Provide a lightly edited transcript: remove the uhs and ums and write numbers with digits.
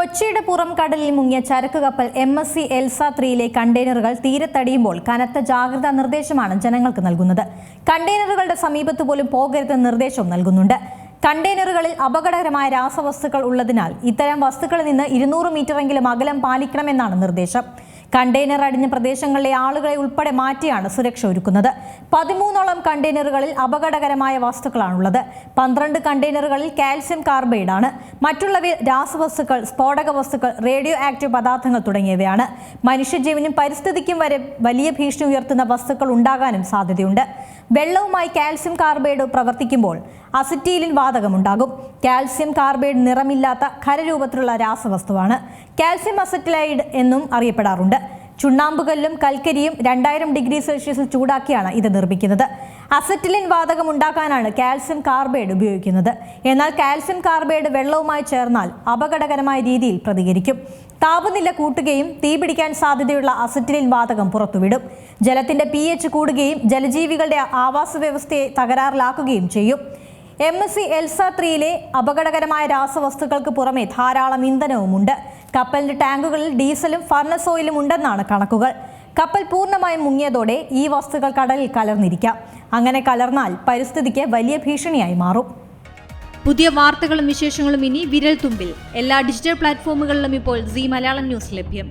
കൊച്ചിയുടെ പുറം കടലിൽ മുങ്ങിയ ചരക്ക് കപ്പൽ MSC എൽസ 3 കണ്ടെയ്നറുകൾ തീരത്തടിയുമ്പോൾ കനത്ത ജാഗ്രതാ നിർദ്ദേശമാണ് ജനങ്ങൾക്ക് നൽകുന്നത്. കണ്ടെയ്നറുകളുടെ സമീപത്ത് പോലും പോകരുതെന്ന നിർദ്ദേശവും നൽകുന്നുണ്ട്. കണ്ടെയ്നറുകളിൽ അപകടകരമായ രാസവസ്തുക്കൾ ഉള്ളതിനാൽ ഇത്തരം വസ്തുക്കളിൽ നിന്ന് 200 മീറ്ററെങ്കിലും അകലം പാലിക്കണമെന്നാണ് നിർദ്ദേശം. കണ്ടെയ്നർ അടിഞ്ഞ പ്രദേശങ്ങളിലെ ആളുകളെ ഉൾപ്പെടെ മാറ്റിയാണ് സുരക്ഷ ഒരുക്കുന്നത്. 13ഓളം കണ്ടെയ്നറുകളിൽ അപകടകരമായ വസ്തുക്കളാണുള്ളത്. 12 കണ്ടെയ്നറുകളിൽ കാൽസ്യം കാർബൈഡ് ആണ്. മറ്റുള്ളവയിൽ രാസവസ്തുക്കൾ, സ്ഫോടക വസ്തുക്കൾ, റേഡിയോ ആക്റ്റീവ് പദാർത്ഥങ്ങൾ തുടങ്ങിയവയാണ്. മനുഷ്യജീവനും പരിസ്ഥിതിക്കും വരെ വലിയ ഭീഷണി ഉയർത്തുന്ന വസ്തുക്കൾ ഉണ്ടാകാനും സാധ്യതയുണ്ട്. വെള്ളവുമായി കാൽസ്യം കാർബൈഡ് പ്രവർത്തിക്കുമ്പോൾ അസിറ്റീലിൻ വാതകമുണ്ടാകും. കാൽസ്യം കാർബൈഡ് നിറമില്ലാത്ത ഖരരൂപത്തിലുള്ള രാസവസ്തുവാണ്. കാൽസ്യം അസറ്റൈഡ് എന്നും അറിയപ്പെടാറുണ്ട്. ചുണ്ണാമ്പുകല്ലും കൽക്കരിയും 2000 ഡിഗ്രി സെൽഷ്യസിൽ ചൂടാക്കിയാണ് ഇത് നിർമ്മിക്കുന്നത്. അസറ്റിലിൻ വാതകം ഉണ്ടാക്കാനാണ് കാൽസ്യം കാർബൈഡ് ഉപയോഗിക്കുന്നത്. എന്നാൽ കാൽസ്യം കാർബൈഡ് വെള്ളവുമായി ചേർന്നാൽ അപകടകരമായ രീതിയിൽ പ്രതികരിക്കും. താപനില കൂട്ടുകയും തീപിടിക്കാൻ സാധ്യതയുള്ള അസറ്റിലിൻ വാതകം പുറത്തുവിടും. ജലത്തിന്റെ pH കൂടുകയും ജലജീവികളുടെ ആവാസ വ്യവസ്ഥയെ തകരാറിലാക്കുകയും ചെയ്യും. MSC എൽസ 3 അപകടകരമായ രാസവസ്തുക്കൾക്ക് പുറമെ ധാരാളം ഇന്ധനവുമുണ്ട്. കപ്പലിന്റെ ടാങ്കുകളിൽ ഡീസലും ഫർണസ് ഓയിലും ഉണ്ടെന്നാണ് കണക്കുകൾ. കപ്പൽ പൂർണ്ണമായും മുങ്ങിയതോടെ ഈ വസ്തുക്കൾ കടലിൽ കലർന്നിരിക്കാം. അങ്ങനെ കലർന്നാൽ പരിസ്ഥിതിക്ക് വലിയ ഭീഷണിയായി മാറും. പുതിയ വാർത്തകളും വിശേഷങ്ങളും ഇനി വിരൽ തുമ്പിൽ. എല്ലാ ഡിജിറ്റൽ പ്ലാറ്റ്ഫോമുകളിലും ഇപ്പോൾ Zee മലയാളം ന്യൂസ് ലഭ്യം.